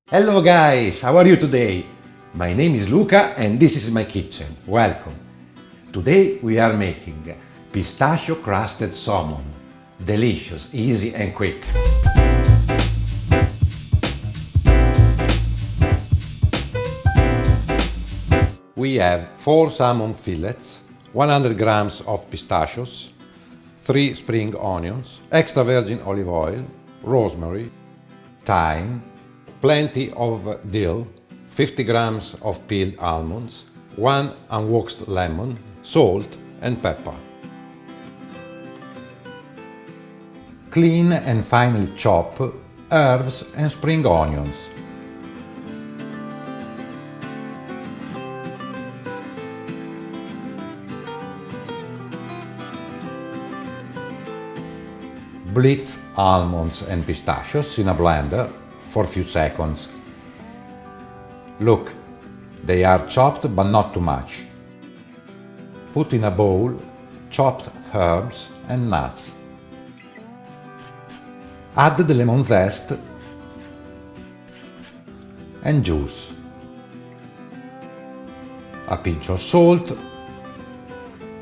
Hello guys, how are you today? My name is Luca and this is my kitchen. Welcome. Today we are making pistachio crusted salmon. Delicious, easy and quick. We have 4 salmon fillets, 100 grams of pistachios, 3 spring onions, extra virgin olive oil, rosemary, thyme, plenty of dill, 50 grams of peeled almonds, 1 unwaxed lemon, salt and pepper. Clean and finely chop herbs and spring onions. Blitz almonds and pistachios in a blender for a few seconds. Look, they are chopped but not too much. Put in a bowl chopped herbs and nuts. Add the lemon zest and juice. A pinch of salt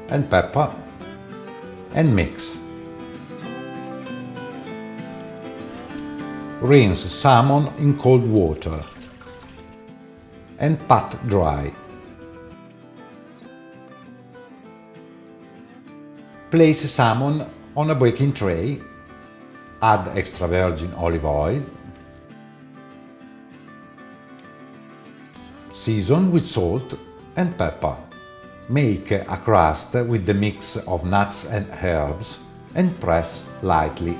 and pepper and mix. Rinse salmon in cold water and pat dry. Place salmon on a baking tray. Add extra virgin olive oil. Season with salt and pepper. Make a crust with the mix of nuts and herbs and press lightly.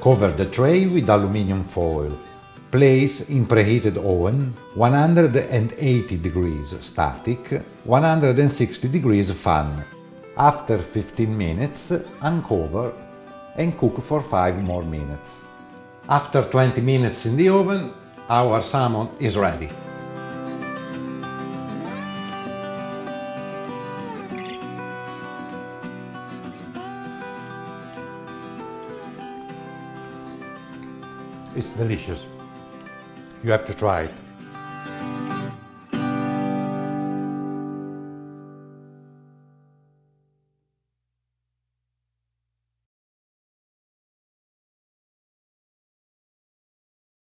Cover the tray with aluminium foil. Place in preheated oven 180 degrees static, 160 degrees fan. After 15 minutes, uncover and cook for 5 more minutes. After 20 minutes in the oven, our salmon is ready. It's delicious. You have to try it.